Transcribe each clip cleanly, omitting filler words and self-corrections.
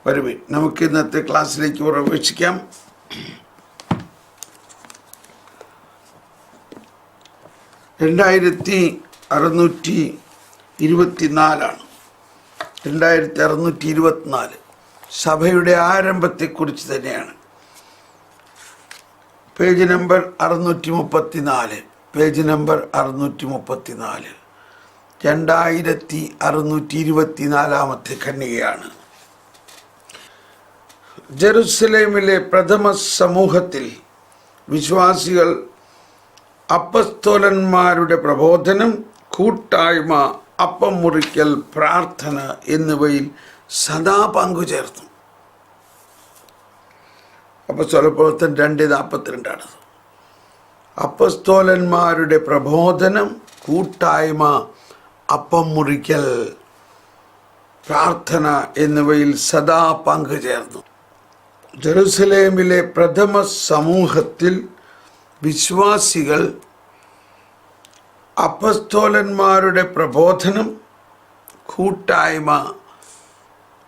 വരുവിൻ, നമുക്ക് ഇന്നത്തെ ക്ലാസ്സിലേക്ക് പ്രവേശിക്കാം. രണ്ടായിരത്തി 2624 സഭയുടെ ആരംഭത്തെക്കുറിച്ച് തന്നെയാണ്. Page number 634, 2624 ഖണ്ഡികയാണ്. ജെറുസലേമിലെ പ്രഥമ സമൂഹത്തിൽ വിശ്വാസികൾ അപ്പസ്തോലന്മാരുടെ പ്രബോധനം, കൂട്ടായ്മ, അപ്പം മുറിക്കൽ, പ്രാർത്ഥന എന്നിവയിൽ സദാ പങ്കുചേർന്നു. അപ്പസ്തോലപ്രവർത്തനം 2:42. അപ്പസ്തോലന്മാരുടെ പ്രബോധനം, കൂട്ടായ്മ, അപ്പം മുറിക്കൽ, പ്രാർത്ഥന എന്നിവയിൽ സദാ പങ്കുചേർന്നു. ജെറുസലേമിലെ പ്രഥമ സമൂഹത്തിൽ വിശ്വാസികൾ അപ്പസ്തോലന്മാരുടെ പ്രബോധനം, കൂട്ടായ്മ,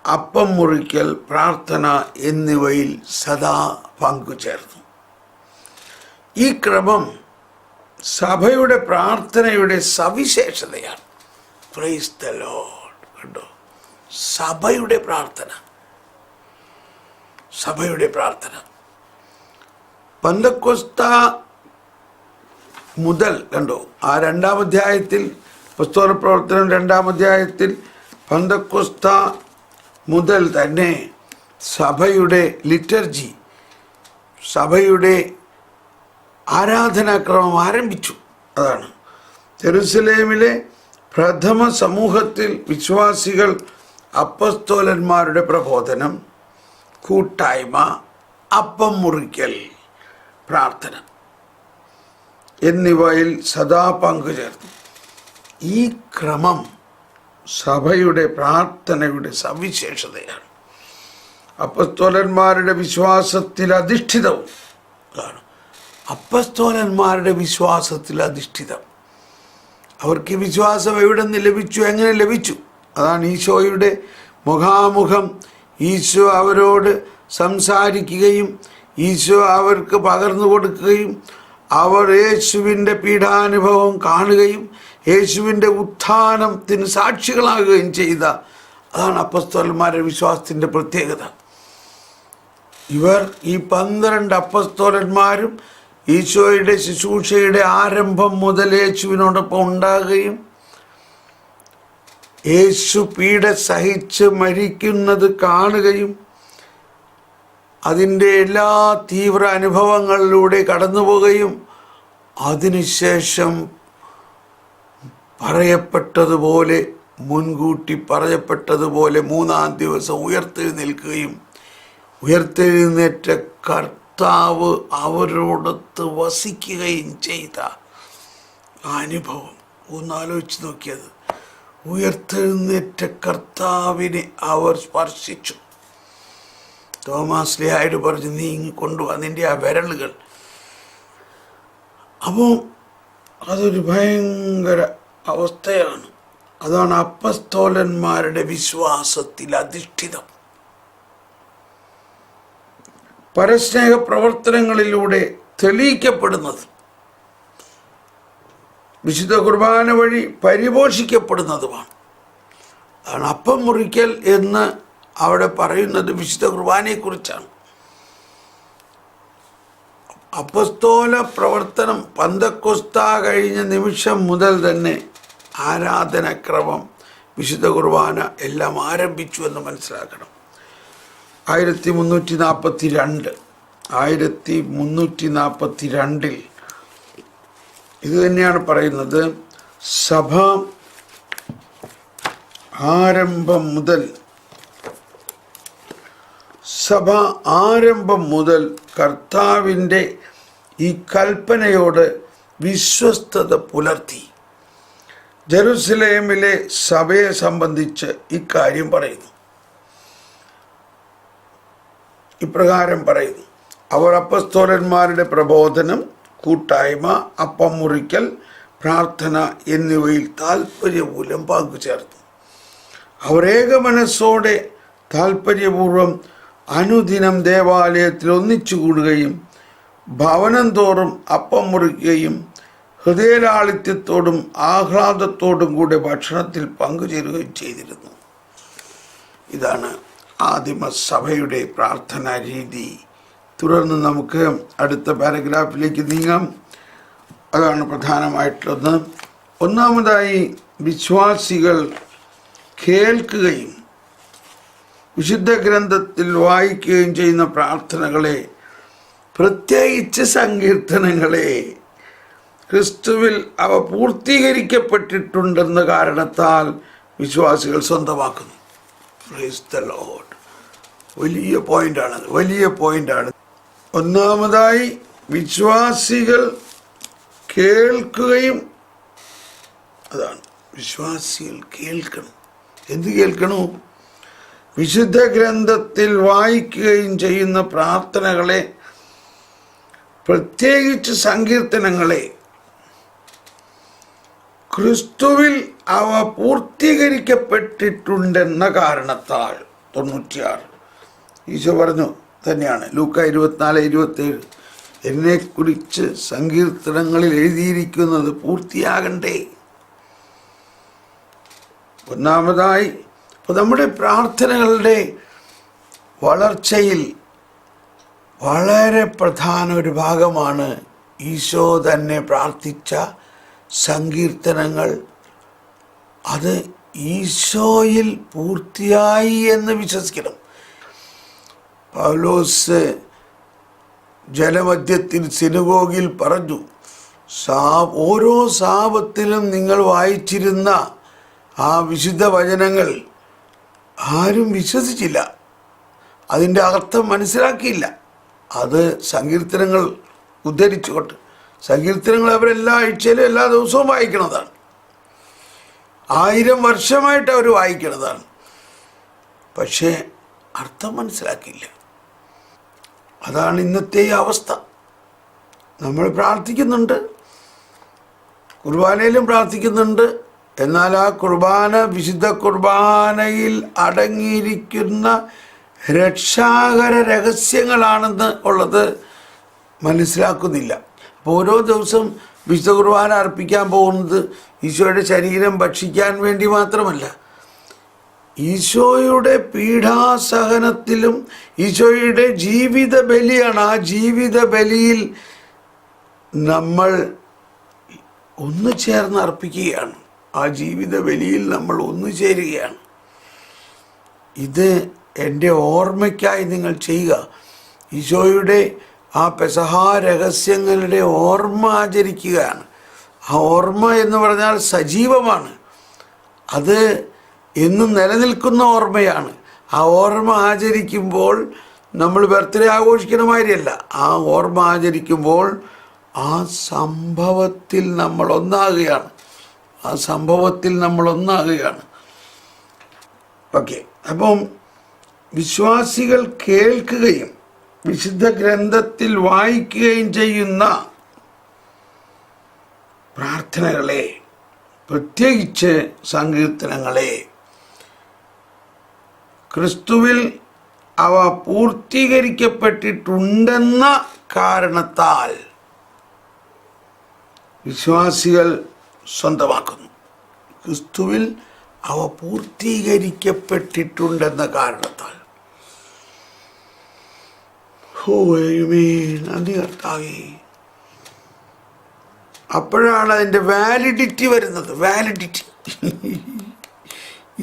അപ്പം മുറിക്കൽ, പ്രാർത്ഥന എന്നിവയിൽ സദാ പങ്കുചേർന്നു. ഈ ക്രമം സഭയുടെ പ്രാർത്ഥനയുടെ സവിശേഷതയാണ്. Price the Lord. കണ്ടോ, സഭയുടെ പ്രാർത്ഥന. പെന്തക്കോസ്ത മുതൽ കണ്ടോ, ആ 2-ാം അധ്യായത്തിൽ, അപ്പോസ്തല പ്രവർത്തനം 2-ാം അധ്യായത്തിൽ പെന്തക്കോസ്ത മുതൽ തന്നെ സഭയുടെ ലിറ്റർജി, സഭയുടെ ആരാധനാക്രമം ആരംഭിച്ചു. അതാണ് ജെറുസലേമിലെ പ്രഥമ സമൂഹത്തിൽ വിശ്വാസികൾ അപ്പസ്തോലന്മാരുടെ പ്രബോധനം, കൂട്ടായ്മ, അപ്പം മുറിക്കൽ, പ്രാർത്ഥന എന്നിവയിൽ സദാ പങ്കുചേർന്നു. ഈ ക്രമം സഭയുടെ പ്രാർത്ഥനയുടെ സവിശേഷതയാണ്. അപ്പസ്തോലന്മാരുടെ വിശ്വാസത്തിൽ അധിഷ്ഠിതവും ആണ്. അപ്പസ്തോലന്മാരുടെ വിശ്വാസത്തിൽ അധിഷ്ഠിതം. അവർക്ക് വിശ്വാസം എവിടെ നിന്ന് ലഭിച്ചു, എങ്ങനെ ലഭിച്ചു? അതാണ് ഈശോയുടെ മുഖാമുഖം ഈശോ അവരോട് സംസാരിക്കുകയും ഈശോ അവർക്ക് പകർന്നു കൊടുക്കുകയും അവർ യേശുവിൻ്റെ പീഡാനുഭവം കാണുകയും യേശുവിൻ്റെ ഉത്ഥാനത്തിന് സാക്ഷികളാകുകയും ചെയ്ത, അതാണ് അപ്പസ്തോലന്മാരുടെ വിശ്വാസത്തിൻ്റെ പ്രത്യേകത. ഇവർ ഈ 12 അപ്പസ്തോലന്മാരും ഈശോയുടെ ശുശ്രൂഷയുടെ ആരംഭം മുതൽ യേശുവിനോടൊപ്പം ഉണ്ടാകുകയും യേശു പീഡ സഹിച്ച് മരിക്കുന്നത് കാണുകയും അതിൻ്റെ എല്ലാ തീവ്ര അനുഭവങ്ങളിലൂടെ കടന്നുപോവുകയും അതിനുശേഷം പറയപ്പെട്ടതുപോലെ, മുൻകൂട്ടി പറയപ്പെട്ടതുപോലെ 3-ാം ദിവസം ഉയർത്തെഴുന്നേൽക്കുകയും ഉയർത്തെഴുന്നേറ്റ കർത്താവ് അവരോടൊത്ത് വസിക്കുകയും ചെയ്ത അനുഭവം ഒന്നാലോചിച്ച് നോക്കിയത്. ഉയർത്തെഴുന്നേറ്റ കർത്താവിനെ അവർ സ്പർശിച്ചു. തോമാസ് ലേഹായോട് പറഞ്ഞു, നീ കൊണ്ടുവാ നിൻ്റെ ആ വിരലുകൾ. അപ്പോൾ അതൊരു ഭയങ്കര അവസ്ഥയാണ്. അതാണ് അപ്പസ്തോലന്മാരുടെ വിശ്വാസത്തിൽ അധിഷ്ഠിതം. പരസ്നേഹ പ്രവർത്തനങ്ങളിലൂടെ തെളിയിക്കപ്പെടുന്നത്, വിശുദ്ധ കുർബാന വഴി പരിപോഷിക്കപ്പെടുന്നതുമാണ്. അതാണ് അപ്പം മുറിക്കൽ എന്ന് അവിടെ പറയുന്നത് വിശുദ്ധ കുർബാനയെക്കുറിച്ചാണ്. അപ്പസ്തോല പ്രവർത്തനം പെന്തക്കോസ്ത കഴിഞ്ഞ നിമിഷം മുതൽ തന്നെ ആരാധനാക്രമം, വിശുദ്ധ കുർബാന എല്ലാം ആരംഭിച്ചു എന്ന് മനസ്സിലാക്കണം. 1342 ഇത് തന്നെയാണ് പറയുന്നത്. സഭ ആരംഭം മുതൽ കർത്താവിൻ്റെ ഈ കൽപ്പനയോട് വിശ്വസ്തത പുലർത്തി. ജെറുസലേമിലെ സഭയെ സംബന്ധിച്ച് ഇക്കാര്യം പറയുന്നു. ഇപ്രകാരം പറയുന്നു: അവർ അപ്പസ്തോലന്മാരുടെ പ്രബോധനം, കൂട്ടായ്മ, അപ്പം മുറിക്കൽ, പ്രാർത്ഥന എന്നിവയിൽ താല്പര്യപൂർവ്വം പങ്കുചേർന്നു. അവർ ഏക മനസ്സോടെ താൽപ്പര്യപൂർവം അനുദിനം ദേവാലയത്തിൽ ഒന്നിച്ചു കൂടുകയും ഭവനം തോറും അപ്പം മുറിക്കുകയും ഹൃദയലാളിത്യത്തോടും ആഹ്ലാദത്തോടും കൂടെ ഭക്ഷണത്തിൽ പങ്കുചേരുകയും ചെയ്തിരുന്നു. ഇതാണ് ആദിമസഭയുടെ പ്രാർത്ഥനാ രീതി. തുടർന്ന് നമുക്ക് അടുത്ത പാരഗ്രാഫിലേക്ക് നീങ്ങാം. അതാണ് പ്രധാനമായിട്ടുള്ളത്. ഒന്നാമതായി, വിശ്വാസികൾ കേൾക്കുകയും വിശുദ്ധ ഗ്രന്ഥത്തിൽ വായിക്കുകയും ചെയ്യുന്ന പ്രാർത്ഥനകളെ, പ്രത്യേകിച്ച് സങ്കീർത്തനങ്ങളെ, ക്രിസ്തുവിൽ അവ പൂർത്തീകരിക്കപ്പെട്ടിട്ടുണ്ടെന്ന കാരണത്താൽ വിശ്വാസികൾ സ്വന്തമാക്കുന്നു. Price the Lord. വലിയ പോയിന്റാണ്. ഒന്നാമതായി, വിശ്വാസികൾ കേൾക്കുകയും, അതാണ് വിശ്വാസികൾ കേൾക്കണം. എന്ത് കേൾക്കണോ? വിശുദ്ധ ഗ്രന്ഥത്തിൽ വായിക്കുകയും ചെയ്യുന്ന പ്രാർത്ഥനകളെ, പ്രത്യേകിച്ച് സങ്കീർത്തനങ്ങളെ, ക്രിസ്തുവിൽ അവ പൂർത്തീകരിക്കപ്പെട്ടിട്ടുണ്ടെന്ന കാരണത്താൽ. 96 ഈശോ പറഞ്ഞു തന്നെയാണ്, ലൂക്ക 24:27, എന്നെക്കുറിച്ച് സങ്കീർത്തനങ്ങളിൽ എഴുതിയിരിക്കുന്നത് പൂർത്തിയാകണ്ടേ. ഒന്നാമതായി, നമ്മുടെ പ്രാർത്ഥനകളുടെ വളർച്ചയിൽ വളരെ പ്രധാന ഒരു ഭാഗമാണ് ഈശോ തന്നെ പ്രാർത്ഥിച്ച സങ്കീർത്തനങ്ങൾ. അത് ഈശോയിൽ പൂർത്തിയായി എന്ന് വിശ്വസിക്കണം. പൗലോസ് ജനമധ്യത്തിൽ സിനഗോഗിൽ പറഞ്ഞു, ഓരോ സാപത്തിലും നിങ്ങൾ വായിച്ചിരുന്ന ആ വിശുദ്ധ വചനങ്ങൾ ആരും വിശ്വസിച്ചില്ല, അതിൻ്റെ അർത്ഥം മനസ്സിലാക്കിയില്ല. അത് സങ്കീർത്തനങ്ങൾ ഉദ്ധരിച്ചുകൊണ്ട്, സങ്കീർത്തനങ്ങൾ അവരെല്ലാ ആഴ്ചയിലും എല്ലാ ദിവസവും വായിക്കുന്നതാണ്. 1000 വർഷമായിട്ട് അവർ വായിക്കുന്നതാണ്. പക്ഷേ അർത്ഥം മനസ്സിലാക്കിയില്ല. അതാണ് ഇന്നത്തെ അവസ്ഥ. നമ്മൾ പ്രാർത്ഥിക്കുന്നുണ്ട്, കുർബാനയിലും പ്രാർത്ഥിക്കുന്നുണ്ട്. എന്നാൽ ആ കുർബാന, വിശുദ്ധ കുർബാനയിൽ അടങ്ങിയിരിക്കുന്ന രക്ഷാകര രഹസ്യങ്ങളാണെന്ന് ഉള്ളത് മനസ്സിലാക്കുന്നില്ല. അപ്പോൾ ഓരോ ദിവസം വിശുദ്ധ കുർബാന അർപ്പിക്കാൻ പോകുന്നത് ഈശോയുടെ ശരീരം ഭക്ഷിക്കാൻ വേണ്ടി മാത്രമല്ല, ഈശോയുടെ പീഡാസഹനത്തിലും ഈശോയുടെ ജീവിത ബലിയാണ്. ആ ജീവിത ബലിയിൽ നമ്മൾ ഒന്നു ചേർന്ന് അർപ്പിക്കുകയാണ്. ആ ജീവിത ബലിയിൽ നമ്മൾ ഒന്നു ചേരുകയാണ്. ഇത് എൻ്റെ ഓർമ്മയ്ക്കായി നിങ്ങൾ ചെയ്യുക. ഈശോയുടെ ആ പെസഹ രഹസ്യങ്ങളുടെ ഓർമ്മ ആചരിക്കുകയാണ്. ആ ഓർമ്മ എന്ന് പറഞ്ഞാൽ സജീവമാണ്. അത് എന്നും നിലനിൽക്കുന്ന ഓർമ്മയാണ്. ആ ഓർമ്മ ആചരിക്കുമ്പോൾ നമ്മൾ ബർത്ത്ഡേ ആഘോഷിക്കുന്ന മാതിരിയല്ല. ആ ഓർമ്മ ആചരിക്കുമ്പോൾ ആ സംഭവത്തിൽ നമ്മൾ ഒന്നാകുകയാണ്. ഓക്കെ. അപ്പം വിശ്വാസികൾ കേൾക്കുകയും വിശുദ്ധ ഗ്രന്ഥത്തിൽ വായിക്കുകയും ചെയ്യുന്ന പ്രാർത്ഥനകളെ, പ്രത്യേകിച്ച് സങ്കീർത്തനങ്ങളെ, ക്രിസ്തുവിൽ അവ പൂർത്തീകരിക്കപ്പെട്ടിട്ടുണ്ടെന്ന കാരണത്താൽ വിശ്വാസികൾ സ്വന്തമാക്കുന്നു. ക്രിസ്തുവിൽ അവ പൂർത്തീകരിക്കപ്പെട്ടിട്ടുണ്ടെന്ന കാരണത്താൽ. നന്ദി കർത്താവേ. അപ്പോഴാണ് അതിൻ്റെ വാലിഡിറ്റി വരുന്നത്.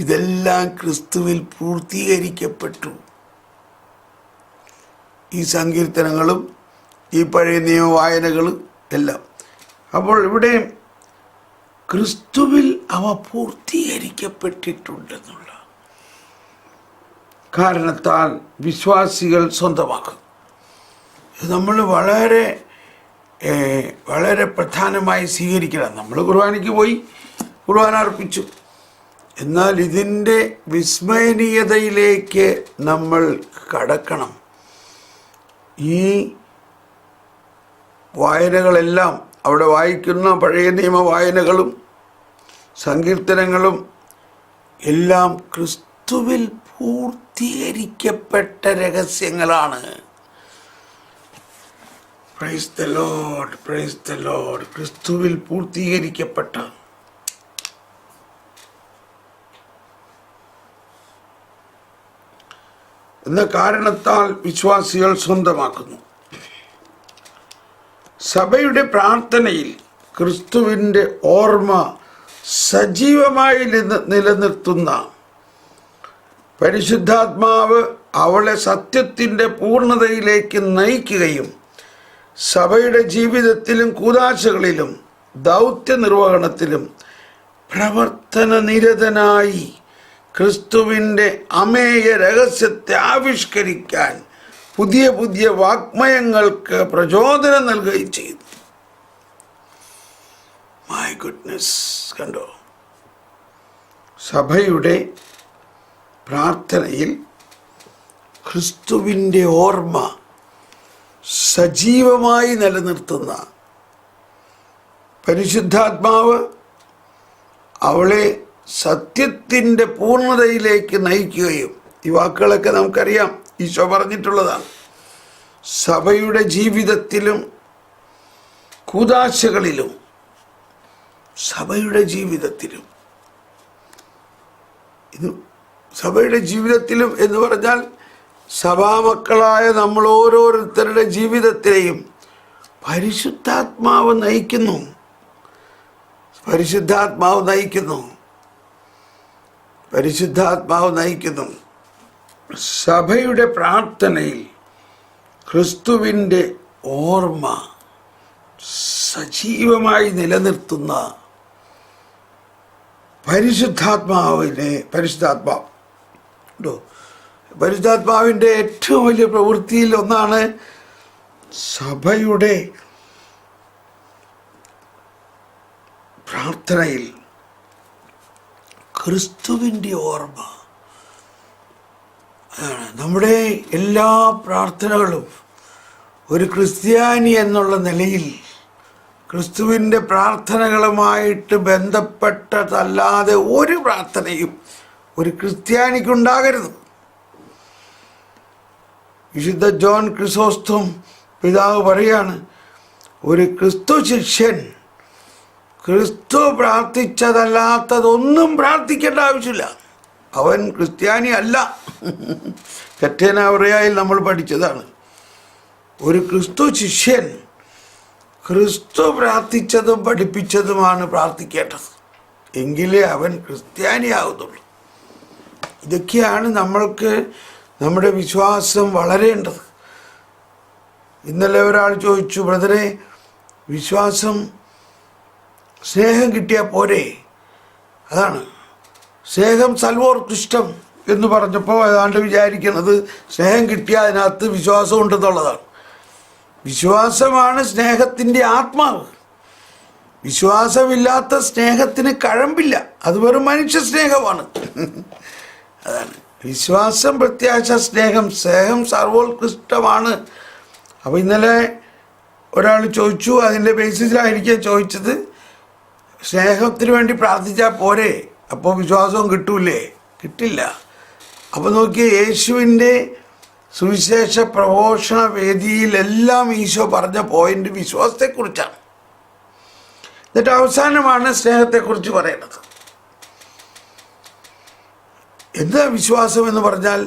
ഇതെല്ലാം ക്രിസ്തുവിൽ പൂർത്തീകരിക്കപ്പെട്ടു. ഈ സങ്കീർത്തനങ്ങളും ഈ പഴയ നിയമ വായനകളും എല്ലാം. അപ്പോൾ ഇവിടെ ക്രിസ്തുവിൽ അവ പൂർത്തീകരിക്കപ്പെട്ടിട്ടുണ്ടെന്നുള്ള കാരണത്താൽ വിശ്വാസികൾ സ്വന്തമാക്കും. ഇത് നമ്മൾ വളരെ പ്രധാനമായി സ്വീകരിക്കണം. നമ്മൾ കുർബാനയ്ക്ക് പോയി കുർബാന അർപ്പിച്ചു. എന്നാൽ ഇതിൻ്റെ വിസ്മയനീയതയിലേക്ക് നമ്മൾ കടക്കണം. ഈ വായനകളെല്ലാം, അവിടെ വായിക്കുന്ന പഴയ നിയമ വായനകളും സങ്കീർത്തനങ്ങളും എല്ലാം ക്രിസ്തുവിൽ പൂർത്തീകരിക്കപ്പെട്ടിട്ടുണ്ടെന്ന് പൂർത്തീകരിക്കപ്പെട്ട രഹസ്യങ്ങളാണ്. Praise the Lord, praise the Lord. ക്രിസ്തുവിൽ പൂർത്തീകരിക്കപ്പെട്ട എന്ന കാരണത്താൽ വിശ്വാസികൾ സ്വന്തമാക്കുന്നു. സഭയുടെ പ്രാർത്ഥനയിൽ ക്രിസ്തുവിൻ്റെ ഓർമ്മ സജീവമായി നിലനിർത്തുന്ന പരിശുദ്ധാത്മാവ് അവളെ സത്യത്തിൻ്റെ പൂർണ്ണതയിലേക്ക് നയിക്കുകയും സഭയുടെ ജീവിതത്തിലും കൂദാശകളിലും ദൗത്യ നിർവഹണത്തിലും പ്രവർത്തന നിരതനായി ക്രിസ്തുവിൻ്റെ അമേയ രഹസ്യത്തെ ആവിഷ്കരിക്കാൻ പുതിയ പുതിയ വാഗ്മയങ്ങൾക്ക് പ്രചോദനം നൽകുകയും ചെയ്തു. മൈ ഗുഡ്നസ്, കണ്ടോ? സഭയുടെ പ്രാർത്ഥനയിൽ ക്രിസ്തുവിൻ്റെ ഓർമ്മ സജീവമായി നിലനിർത്തുന്ന പരിശുദ്ധാത്മാവ് അവളെ സത്യത്തിൻ്റെ പൂർണ്ണതയിലേക്ക് നയിക്കുകയും, ഈ വാക്കുകളൊക്കെ നമുക്കറിയാം, ഈശോ പറഞ്ഞിട്ടുള്ളതാണ്. സഭയുടെ ജീവിതത്തിലും കൂദാശകളിലും, സഭയുടെ ജീവിതത്തിലും എന്ന് പറഞ്ഞാൽ സഭാമക്കളായ നമ്മൾ ഓരോരുത്തരുടെ ജീവിതത്തിലെയും പരിശുദ്ധാത്മാവ് നയിക്കുന്നു. സഭയുടെ പ്രാർത്ഥനയിൽ ക്രിസ്തുവിൻ്റെ ഓർമ്മ സജീവമായി നിലനിർത്തുന്ന പരിശുദ്ധാത്മാവിൻ്റെ ഏറ്റവും വലിയ പ്രവൃത്തിയിൽ ഒന്നാണ് സഭയുടെ പ്രാർത്ഥനയിൽ ക്രിസ്തുവിൻ്റെ ഓർമ്മ. നമ്മുടെ എല്ലാ പ്രാർത്ഥനകളും ഒരു ക്രിസ്ത്യാനി എന്നുള്ള നിലയിൽ ക്രിസ്തുവിൻ്റെ പ്രാർത്ഥനകളുമായിട്ട് ബന്ധപ്പെട്ടതല്ലാതെ ഒരു പ്രാർത്ഥനയും ഒരു ക്രിസ്ത്യാനിക്കുണ്ടാകരുത്. വിശുദ്ധ ജോൺ ക്രിസോസ്റ്റം പിതാവ് പറയാണ്, ഒരു ക്രിസ്തു ശിഷ്യൻ ക്രിസ്തു പ്രാർത്ഥിച്ചതല്ലാത്തതൊന്നും പ്രാർത്ഥിക്കേണ്ട ആവശ്യമില്ല. അവൻ ക്രിസ്ത്യാനി അല്ല. കറ്റേനാവറയായിൽ നമ്മൾ പഠിച്ചതാണ്. ഒരു ക്രിസ്തു ശിഷ്യൻ ക്രിസ്തു പ്രാർത്ഥിച്ചതും പഠിപ്പിച്ചതുമാണ് പ്രാർത്ഥിക്കേണ്ടത്, എങ്കിലേ അവൻ ക്രിസ്ത്യാനിയാകുന്നുള്ളൂ. ഇതൊക്കെയാണ് നമ്മൾക്ക് നമ്മുടെ വിശ്വാസം വളരേണ്ടത്. ഇന്നലെ ഒരാൾ ചോദിച്ചു, ബ്രദറെ, വിശ്വാസം സ്നേഹം കിട്ടിയാൽ പോരെ? അതാണ് സ്നേഹം സൽവോർക്കിഷ്ടം എന്ന് പറഞ്ഞപ്പോൾ ഏതാണ്ട് വിചാരിക്കുന്നത് സ്നേഹം കിട്ടിയാൽ അതിനകത്ത് വിശ്വാസം ഉണ്ടെന്നുള്ളതാണ്. വിശ്വാസമാണ് സ്നേഹത്തിൻ്റെ ആത്മാവ്. വിശ്വാസമില്ലാത്ത സ്നേഹത്തിന് കഴമ്പില്ല, അത് വെറും മനുഷ്യ സ്നേഹമാണ്. അതാണ് വിശ്വാസം, പ്രത്യാശ, സ്നേഹം സർവോത്കൃഷ്ടമാണ്. അപ്പോൾ ഇന്നലെ ഒരാൾ ചോദിച്ചു, അതിൻ്റെ ബേസിസിലായിരിക്കും ചോദിച്ചത്, സ്നേഹത്തിന് വേണ്ടി പ്രാർത്ഥിച്ചാൽ പോരെ, അപ്പോൾ വിശ്വാസവും കിട്ടൂലേ? കിട്ടില്ല. അപ്പോൾ നോക്കിയേ, യേശുവിൻ്റെ സുവിശേഷ പ്രഘോഷണ വേദിയിലെല്ലാം ഈശോ പറഞ്ഞ പോയിന്റ് വിശ്വാസത്തെക്കുറിച്ചാണ്. എന്നിട്ട് അവസാനമാണ് സ്നേഹത്തെക്കുറിച്ച് പറയുന്നത്. എന്താ വിശ്വാസം എന്ന് പറഞ്ഞാൽ,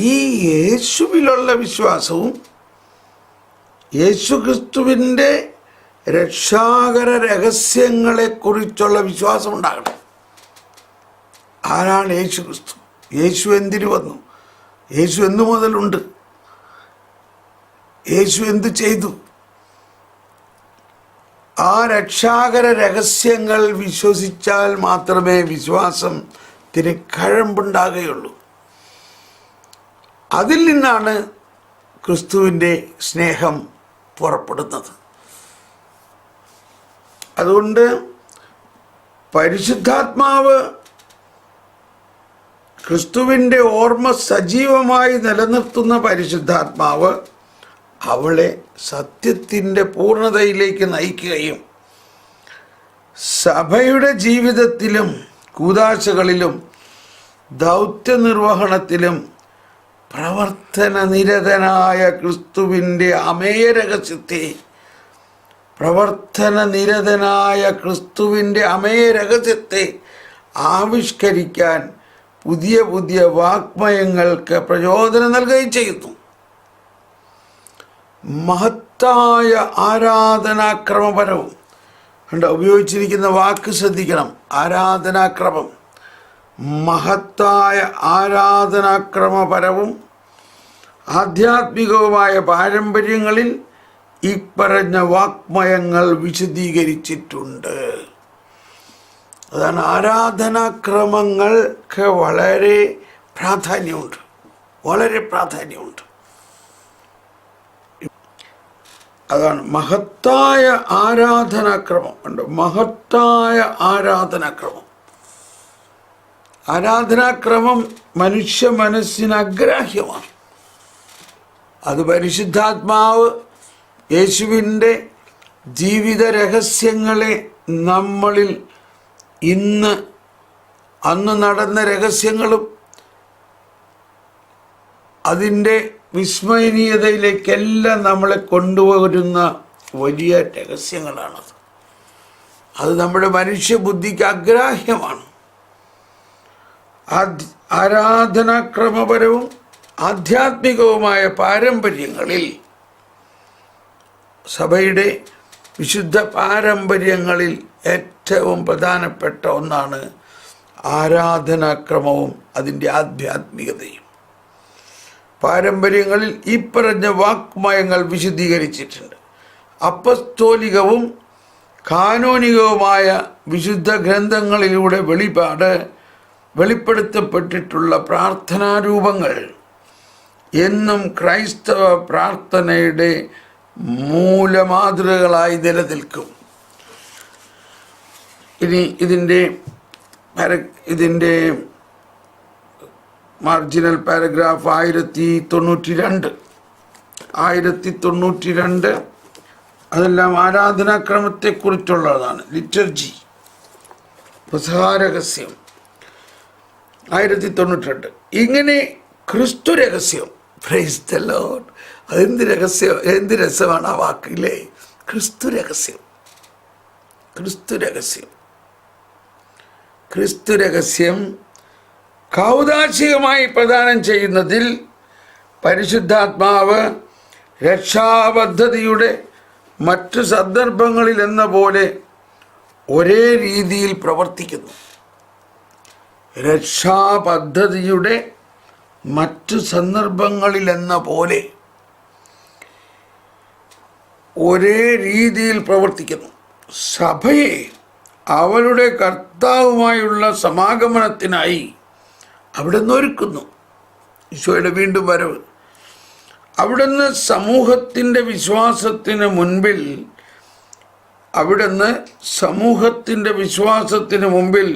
ഈ യേശുവിലുള്ള വിശ്വാസവും യേശു ക്രിസ്തുവിൻ്റെ രക്ഷാകര രഹസ്യങ്ങളെക്കുറിച്ചുള്ള വിശ്വാസം ഉണ്ടാകണം. ആരാണ് യേശു ക്രിസ്തു? യേശു എന്തിനു വന്നു? യേശു എന്നു മുതലുണ്ട്? യേശു എന്തു ചെയ്തു? ആ രക്ഷാകര രഹസ്യങ്ങൾ വിശ്വസിച്ചാൽ മാത്രമേ വിശ്വാസത്തിന് കഴമ്പുണ്ടാകുകയുള്ളൂ. അതിൽ നിന്നാണ് ക്രിസ്തുവിൻ്റെ സ്നേഹം പുറപ്പെടുന്നത്. അതുകൊണ്ട് പരിശുദ്ധാത്മാവ്, ക്രിസ്തുവിൻ്റെ ഓർമ്മ സജീവമായി നിലനിർത്തുന്ന പരിശുദ്ധാത്മാവ് അവളെ സത്യത്തിൻ്റെ പൂർണ്ണതയിലേക്ക് നയിക്കുകയും സഭയുടെ ജീവിതത്തിലും കൂദാശകളിലും ദൗത്യ നിർവഹണത്തിലും പ്രവർത്തന നിരതനായ ക്രിസ്തുവിൻ്റെ അമേയ രഹസ്യത്തെ ആവിഷ്കരിക്കാൻ പുതിയ പുതിയ വാഗ്മയങ്ങൾക്ക് പ്രചോദനം നൽകുകയും ചെയ്യുന്നു. മഹത്തായ ആരാധനാക്രമപരവും ഉപയോഗിച്ചിരിക്കുന്ന വാക്ക് ശ്രദ്ധിക്കണം. ആരാധനാക്രമം. മഹത്തായ ആരാധനാക്രമപരവും ആധ്യാത്മികവുമായ പാരമ്പര്യങ്ങളിൽ ഈ പറഞ്ഞ വാഗ്മയങ്ങൾ വിശദീകരിച്ചിട്ടുണ്ട്. അതാണ് ആരാധനാക്രമങ്ങൾക്ക് വളരെ പ്രാധാന്യമുണ്ട്. അതാണ് മഹത്തായ ആരാധനാക്രമം. മഹത്തായ ആരാധനാക്രമം മനുഷ്യ മനസ്സിന് അഗ്രാഹ്യമാണ്. അത് പരിശുദ്ധാത്മാവ് യേശുവിൻ്റെ ജീവിത രഹസ്യങ്ങളെ നമ്മളിൽ അന്ന് നടന്ന രഹസ്യങ്ങളും അതിൻ്റെ വിസ്മയനീയതയിലേക്കെല്ലാം നമ്മളെ കൊണ്ടുവരുന്ന വലിയ രഹസ്യങ്ങളാണത്. അത് നമ്മുടെ മനുഷ്യബുദ്ധിക്ക് അഗ്രാഹ്യമാണ്. ആരാധനാക്രമപരവും ആധ്യാത്മികവുമായ പാരമ്പര്യങ്ങളിൽ, സഭയുടെ വിശുദ്ധ പാരമ്പര്യങ്ങളിൽ ഏറ്റവും പ്രധാനപ്പെട്ട ഒന്നാണ് ആരാധനാക്രമവും അതിൻ്റെ ആധ്യാത്മികതയും. പാരമ്പര്യങ്ങളിൽ ഈ പറഞ്ഞ വാഗ്മയങ്ങൾ വിശദീകരിച്ചിട്ടുണ്ട്. അപ്പസ്തോലികവും കാനോനികവുമായ വിശുദ്ധ ഗ്രന്ഥങ്ങളിലൂടെ വെളിപ്പെടുത്തപ്പെട്ടിട്ടുള്ള പ്രാർത്ഥനാരൂപങ്ങൾ എന്നും ക്രൈസ്തവ പ്രാർത്ഥനയുടെ മൂലമാതൃകകളായി നിലനിൽക്കും. ഇനി ഇതിൻ്റെ മാർജിനൽ പാരഗ്രാഫ് 1092 അതെല്ലാം ആരാധനാക്രമത്തെക്കുറിച്ചുള്ളതാണ്. ലിറ്റർജി, പ്രസാരഹസ്യം 1092. ഇങ്ങനെ ക്രിസ്തു രഹസ്യം. Price the Lord. അതെന്ത് രഹസ്യം, എന്ത് രസമാണ് ആ വാക്കില്ലേ. ക്രിസ്തു രഹസ്യം കൗദാശികമായി പ്രദാനം ചെയ്യുന്നതിൽ പരിശുദ്ധാത്മാവ് രക്ഷാപദ്ധതിയുടെ മറ്റു സന്ദർഭങ്ങളിൽ എന്ന പോലെ ഒരേ രീതിയിൽ പ്രവർത്തിക്കുന്നു. രക്ഷാപദ്ധതിയുടെ മറ്റു സന്ദർഭങ്ങളിൽ എന്ന പോലെ ഒരേ രീതിയിൽ പ്രവർത്തിക്കുന്നു. സഭയെ അവരുടെ കർത്താവുമായുള്ള സമാഗമനത്തിനായി അവിടുന്ന് ഒരുക്കുന്നു. ഈശോയുടെ വീണ്ടും വരവ്. അവിടുന്ന് സമൂഹത്തിൻ്റെ വിശ്വാസത്തിന് മുമ്പിൽ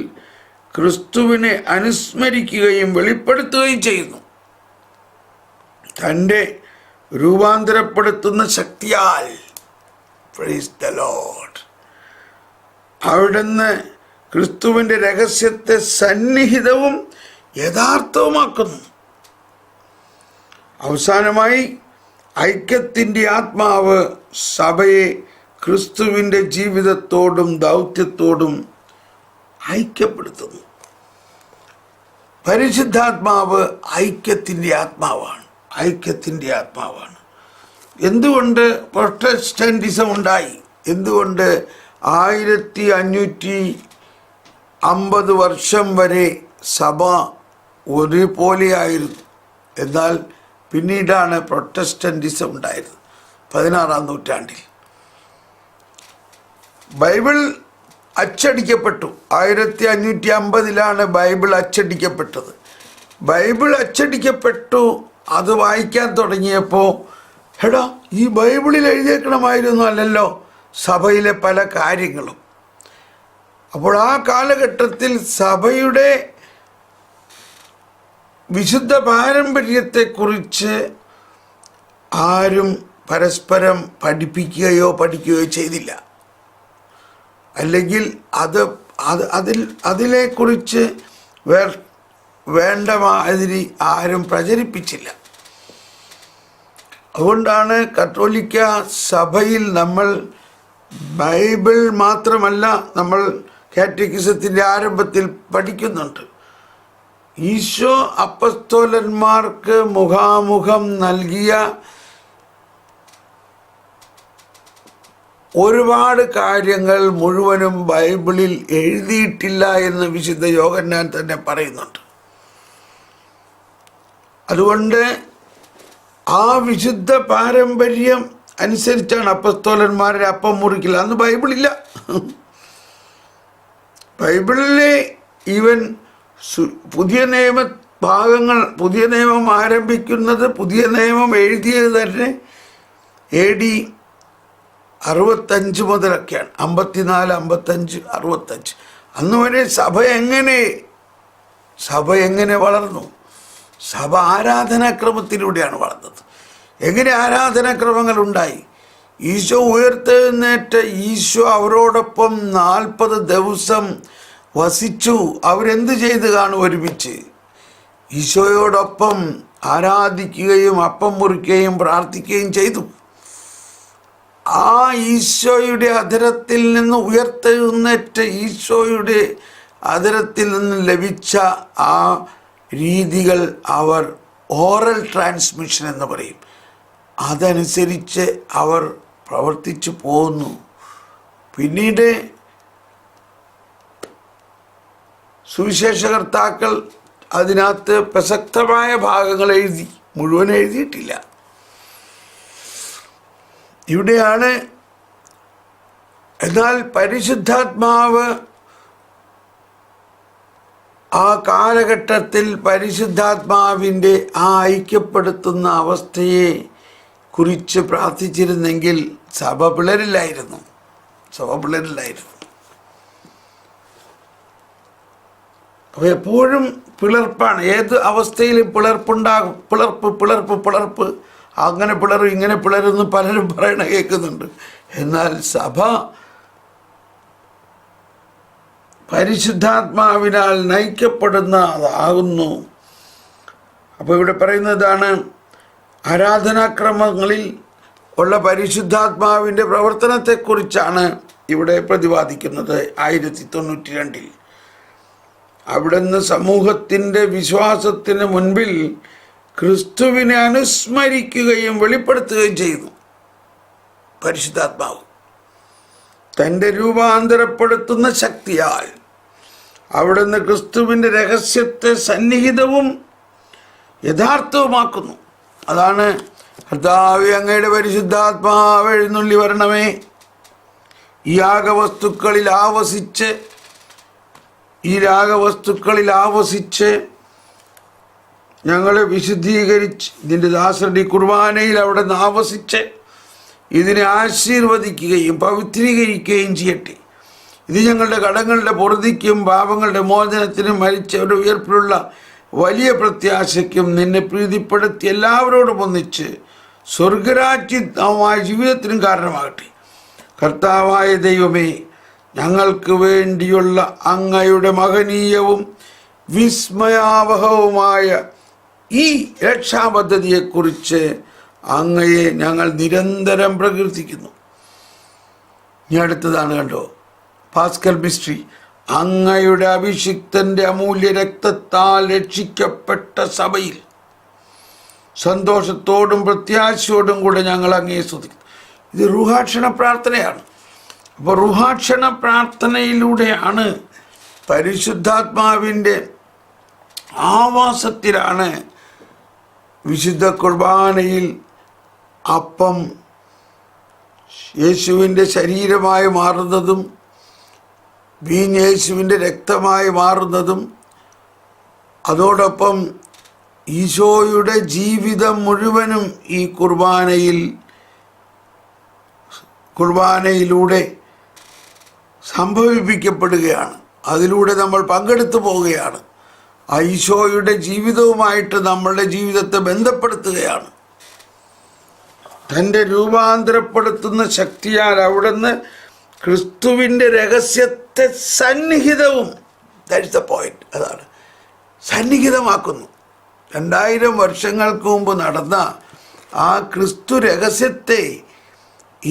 ക്രിസ്തുവിനെ അനുസ്മരിക്കുകയും വെളിപ്പെടുത്തുകയും ചെയ്യുന്നു. തൻ്റെ രൂപാന്തരപ്പെടുത്തുന്ന ശക്തിയാൽ. Price the Lord. അവിടുന്ന് ക്രിസ്തുവിൻ്റെ രഹസ്യത്തെ സന്നിഹിതവും യഥാർത്ഥവുമാക്കുന്നു. അവസാനമായി ഐക്യത്തിൻ്റെ ആത്മാവ് സഭയെ ക്രിസ്തുവിൻ്റെ ജീവിതത്തോടും ദൗത്യത്തോടും ഐക്യപ്പെടുത്തുന്നു. പരിശുദ്ധാത്മാവ് ഐക്യത്തിൻ്റെ ആത്മാവാണ്. എന്തുകൊണ്ട് പ്രൊട്ടസ്റ്റന്റിസം ഉണ്ടായി? എന്തുകൊണ്ട് 1550 വർഷം വരെ സഭ ഒരുപോലെയായിരുന്നു? എന്നാൽ പിന്നീടാണ് പ്രൊട്ടസ്റ്റന്റിസം ഉണ്ടായത്. 16-ാം നൂറ്റാണ്ടിൽ ബൈബിൾ അച്ചടിക്കപ്പെട്ടു. 1550-ലാണ് ബൈബിൾ അച്ചടിക്കപ്പെട്ടത്. ബൈബിൾ അച്ചടിക്കപ്പെട്ടു. അത് വായിക്കാൻ തുടങ്ങിയപ്പോൾ ഈ ബൈബിളിൽ എഴുതിയേക്കണമായിരുന്നു അല്ലല്ലോ സഭയിലെ പല കാര്യങ്ങളും. അപ്പോൾ ആ കാലഘട്ടത്തിൽ സഭയുടെ വിശുദ്ധ പാരമ്പര്യത്തെക്കുറിച്ച് ആരും പരസ്പരം പഠിക്കുകയോ ചെയ്തില്ല. അല്ലെങ്കിൽ അതിനെക്കുറിച്ച് വേണ്ട മാതിരി ആരും പ്രചരിപ്പിച്ചില്ല. അതുകൊണ്ടാണ് കത്തോലിക്ക സഭയിൽ നമ്മൾ ബൈബിൾ മാത്രമല്ല നമ്മൾ കാറ്റക്കിസത്തിൻ്റെ ആരംഭത്തിൽ പഠിക്കുന്നുണ്ട്. ഈശോ അപ്പസ്തോലന്മാർക്ക് മുഖാമുഖം നൽകിയ ഒരുപാട് കാര്യങ്ങൾ മുഴുവനും ബൈബിളിൽ എഴുതിയിട്ടില്ല എന്ന് വിശുദ്ധ യോഹന്നാൻ തന്നെ പറയുന്നുണ്ട്. അതുകൊണ്ട് ആ വിശുദ്ധ പാരമ്പര്യം അനുസരിച്ചാണ് അപ്പസ്തോലന്മാരുടെ അപ്പം മുറിക്കൽ. അന്ന് ബൈബിളില്ല. ബൈബിളിലെ ഈവൻ പുതിയ നിയമ ഭാഗങ്ങൾ, പുതിയ നിയമം ആരംഭിക്കുന്നത്, പുതിയ നിയമം എഴുതിയത് തന്നെ AD 65 മുതലൊക്കെയാണ്. 54, 55, 65. അന്ന് വരെ സഭ എങ്ങനെ വളർന്നു? സഭ ആരാധനാക്രമത്തിലൂടെയാണ് വളർന്നത്. എങ്ങനെ ആരാധനാക്രമങ്ങൾ ഉണ്ടായി? ഈശോ ഉയർത്തെഴുന്നേറ്റ ഈശോ അവരോടൊപ്പം 40 ദിവസം വസിച്ചു. അവരെന്ത് ചെയ്ത് കാണും? ഒരുമിച്ച് ഈശോയോടൊപ്പം ആരാധിക്കുകയും അപ്പം മുറിക്കുകയും പ്രാർത്ഥിക്കുകയും ചെയ്തു. ആ ഈശോയുടെ അധരത്തിൽ നിന്ന് ഉയർത്തെഴുന്നേറ്റ ഈശോയുടെ അധരത്തിൽ നിന്ന് ലഭിച്ച ആ രീതികൾ അവർ ഓറൽ ട്രാൻസ്മിഷൻ എന്ന് പറയും. അതനുസരിച്ച് അവർ പ്രവർത്തിച്ചു പോകുന്നു. പിന്നീട് സുവിശേഷകർത്താക്കൾ അതിനകത്ത് പ്രസക്തമായ ഭാഗങ്ങൾ എഴുതി, മുഴുവൻ എഴുതിയിട്ടില്ല. ഇവിടെയാണ്. എന്നാൽ പരിശുദ്ധാത്മാവ് ആ കാലഘട്ടത്തിൽ പരിശുദ്ധാത്മാവിൻ്റെ ആ ഐക്യപ്പെടുത്തുന്ന അവസ്ഥയെ കുറിച്ച് പ്രാർത്ഥിച്ചിരുന്നെങ്കിൽ സഭ പിളരില്ലായിരുന്നു. അപ്പോൾ എപ്പോഴും പിളർപ്പാണ്. ഏത് അവസ്ഥയിലും പിളർപ്പുണ്ടാകും. പിളർപ്പ് അങ്ങനെ പിളരും ഇങ്ങനെ പിളരുന്ന് പലരും പറയണ കേൾക്കുന്നുണ്ട്. എന്നാൽ സഭ പരിശുദ്ധാത്മാവിനാൽ നയിക്കപ്പെടുന്നതാകുന്നു. അപ്പോൾ ഇവിടെ പറയുന്നതാണ് ആരാധനാക്രമങ്ങളിൽ ഉള്ള പരിശുദ്ധാത്മാവിൻ്റെ പ്രവർത്തനത്തെക്കുറിച്ചാണ് ഇവിടെ പ്രതിപാദിക്കുന്നത്. 1092 അവിടുന്ന് സമൂഹത്തിൻ്റെ വിശ്വാസത്തിന് മുൻപിൽ ക്രിസ്തുവിനെ അനുസ്മരിക്കുകയും വെളിപ്പെടുത്തുകയും ചെയ്തു. പരിശുദ്ധാത്മാവ് തൻ്റെ രൂപാന്തരപ്പെടുത്തുന്ന ശക്തിയാൽ അവിടുന്ന് ക്രിസ്തുവിൻ്റെ രഹസ്യത്തെ സന്നിഹിതവും യഥാർത്ഥവുമാക്കുന്നു. അതാണ് കർത്താവേ, അങ്ങയുടെ പരിശുദ്ധാത്മാവ് എഴുന്നള്ളി വരണമേ, ഈ രാഗവസ്തുക്കളിൽ ആവസിച്ച് ഞങ്ങളെ വിശുദ്ധീകരിച്ച് ഇതിൻ്റെ ദാസരുടെ കുർബാനയിൽ അവിടെ നിന്ന് ആവസിച്ച് ഇതിനെ ആശീർവദിക്കുകയും പവിത്രീകരിക്കുകയും ചെയ്യട്ടെ. ഇത് ഞങ്ങളുടെ കടങ്ങളുടെ പൊറുതിക്കും പാപങ്ങളുടെ മോചനത്തിനും മരിച്ചവരുടെ ഉയർപ്പിലുള്ള വലിയ പ്രത്യാശയ്ക്കും നിന്നെ പ്രീതിപ്പെടുത്തി എല്ലാവരോടും ഒന്നിച്ച് സ്വർഗരാജ്യമായ ജീവിതത്തിനും കാരണമാകട്ടെ. കർത്താവായ ദൈവമേ, ഞങ്ങൾക്ക് വേണ്ടിയുള്ള അങ്ങയുടെ മഹനീയവും വിസ്മയാവഹവുമായ ഈ രക്ഷാപദ്ധതിയെക്കുറിച്ച് അങ്ങയെ ഞങ്ങൾ നിരന്തരം പ്രകീർത്തിക്കുന്നു. ഇനി അടുത്തതാണ്, കണ്ടോ, പാസ്കൽ മിസ്റ്ററി. അങ്ങയുടെ അഭിഷിക്തന്റെ അമൂല്യ രക്തത്താൽ രക്ഷിക്കപ്പെട്ട സഭയിൽ സന്തോഷത്തോടും പ്രത്യാശയോടും കൂടെ ഞങ്ങൾ അങ്ങയെ സ്തുതിക്കുന്നു. ഇത് റുഹാക്ഷണ പ്രാർത്ഥനയാണ്. അപ്പോൾ റുഹാക്ഷണ പ്രാർത്ഥനയിലൂടെയാണ്, പരിശുദ്ധാത്മാവിൻ്റെ ആവാസത്തിലാണ് വിശുദ്ധ കുർബാനയിൽ അപ്പം യേശുവിൻ്റെ ശരീരമായി മാറുന്നതും വീഞ്ഞ് യേശുവിൻ്റെ രക്തമായി മാറുന്നതും അതോടൊപ്പം ഈശോയുടെ ജീവിതം മുഴുവനും ഈ കുർബാനയിലൂടെ സംഭവിപ്പിക്കപ്പെടുകയാണ്. അതിലൂടെ നമ്മൾ പങ്കെടുത്തു പോവുകയാണ്. ഈശോയുടെ ജീവിതവുമായിട്ട് നമ്മളുടെ ജീവിതത്തെ ബന്ധപ്പെടുത്തുകയാണ്. തൻ്റെ രൂപാന്തരപ്പെടുത്തുന്ന ശക്തിയാൽ അവിടുന്ന് ക്രിസ്തുവിൻ്റെ രഹസ്യത്തെ സന്നിഹിതവും, ദാറ്റ്സ് ദ പോയിന്റ്, അതാണ് സന്നിഹിതമാക്കുന്നു. 2000 വർഷങ്ങൾക്ക് മുമ്പ് നടന്ന ആ ക്രിസ്തു രഹസ്യത്തെ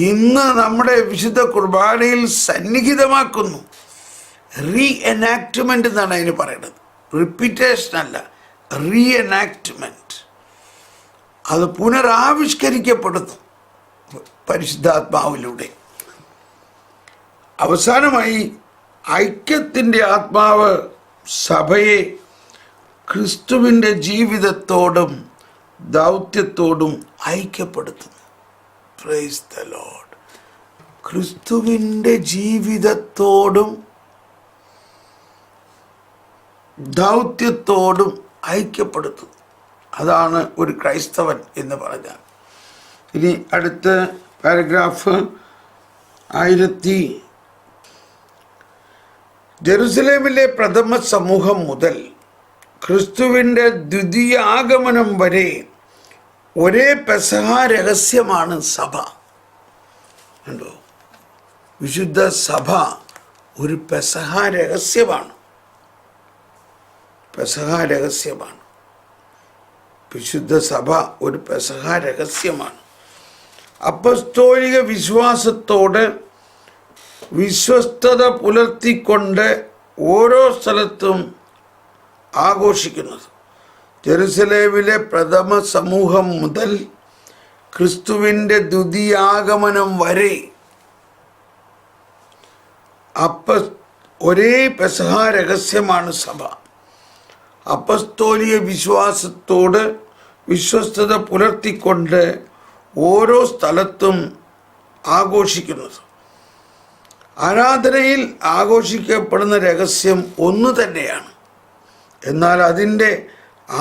ഇന്ന് നമ്മുടെ വിശുദ്ധ കുർബാനയിൽ സന്നിഹിതമാക്കുന്നു. റീ എനാക്ട്മെന്റ് എന്നാണ് അതിന് പറയുന്നത്. റിപ്പീറ്റേഷൻ അല്ല, റീ എനാക്ട്മെന്റ്. അത് പുനരാവിഷ്കരിക്കപ്പെടുന്നു പരിശുദ്ധാത്മാവിലൂടെ. അവസാനമായി ഐക്യത്തിൻ്റെ ആത്മാവ് സഭയെ ക്രിസ്തുവിൻ്റെ ജീവിതത്തോടും ദൗത്യത്തോടും ഐക്യപ്പെടുത്തുന്നു. Praise the Lord. ക്രിസ്തുവിൻ്റെ ജീവിതത്തോടും ദൗത്യത്തോടും ഐക്യപ്പെടുത്തുന്നു. അതാണ് ഒരു ക്രൈസ്തവൻ എന്ന് പറഞ്ഞാൽ. ഇനി അടുത്ത പാരഗ്രാഫ് 1000. ജെറുസലേമിലെ പ്രഥമ സമൂഹം മുതൽ ക്രിസ്തുവിൻ്റെ ദ്വിതീയ ആഗമനം വരെ ഒരേ പെസഹ രഹസ്യമാണ് സഭ. കണ്ടോ, വിശുദ്ധ സഭ ഒരു പെസഹ രഹസ്യമാണ്. പെസഹ രഹസ്യമാണ്. വിശുദ്ധ സഭ ഒരു പെസഹ രഹസ്യമാണ്. അപ്പസ്തോലിക വിശ്വാസത്തോട് വിശ്വസ്തത പുലർത്തിക്കൊണ്ട് ഓരോ സ്ഥലത്തും ആഘോഷിക്കുന്നത്. ജെറുസലേമിലെ പ്രഥമ സമൂഹം മുതൽ ക്രിസ്തുവിൻ്റെ ദ്വിതീയാഗമനം വരെ ഒരേ പെസഹ രഹസ്യമാണ് സഭ. അപ്പസ്തോലിക വിശ്വാസത്തോട് വിശ്വസ്തത പുലർത്തിക്കൊണ്ട് ഓരോ സ്ഥലത്തും ആഘോഷിക്കുന്നത്. ആരാധനയിൽ ആഘോഷിക്കപ്പെടുന്ന രഹസ്യം ഒന്ന് തന്നെയാണ്. എന്നാൽ അതിൻ്റെ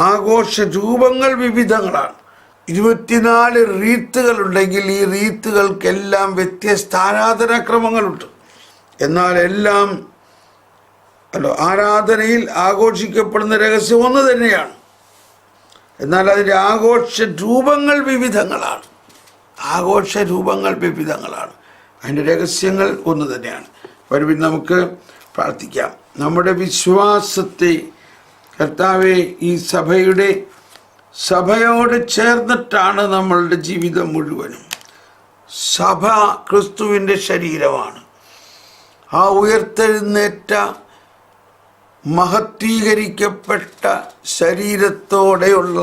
ആഘോഷ രൂപങ്ങൾ വിവിധങ്ങളാണ്. 24 റീത്തുകളുണ്ടെങ്കിൽ ഈ റീത്തുകൾക്കെല്ലാം വ്യത്യസ്ത ആരാധനാക്രമങ്ങളുണ്ട്. എന്നാൽ എല്ലാം ആരാധനയിൽ ആഘോഷിക്കപ്പെടുന്ന രഹസ്യം ഒന്ന് തന്നെയാണ്. എന്നാൽ അതിൻ്റെ ആഘോഷ രൂപങ്ങൾ വിവിധങ്ങളാണ്. ആഘോഷ രൂപങ്ങൾ വിവിധങ്ങളാണ്. അതിൻ്റെ രഹസ്യങ്ങൾ ഒന്ന് തന്നെയാണ്. വരുവിൻ നമുക്ക് പ്രാർത്ഥിക്കാം. നമ്മുടെ വിശ്വാസത്തെ കർത്താവെ ഈ സഭയോട് ചേർന്നിട്ടാണ് നമ്മളുടെ ജീവിതം മുഴുവനും. സഭ ക്രിസ്തുവിൻ്റെ ശരീരമാണ്. ആ ഉയർത്തെഴുന്നേറ്റ മഹത്വീകരിക്കപ്പെട്ട ശരീരത്തോടെയുള്ള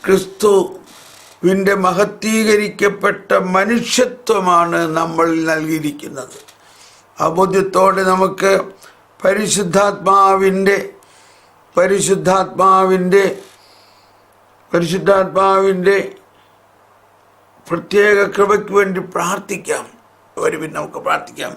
ക്രിസ്തുവിൻ്റെ മഹത്വീകരിക്കപ്പെട്ട മനുഷ്യത്വമാണ് നമ്മൾ നൽകിയിരിക്കുന്നത്. ആ ബോധ്യത്തോടെ നമുക്ക് പരിശുദ്ധാത്മാവിൻ്റെ പ്രത്യേക കൃപയ്ക്ക് വേണ്ടി പ്രാർത്ഥിക്കാം. വരുവിൻ നമുക്ക് പ്രാർത്ഥിക്കാം.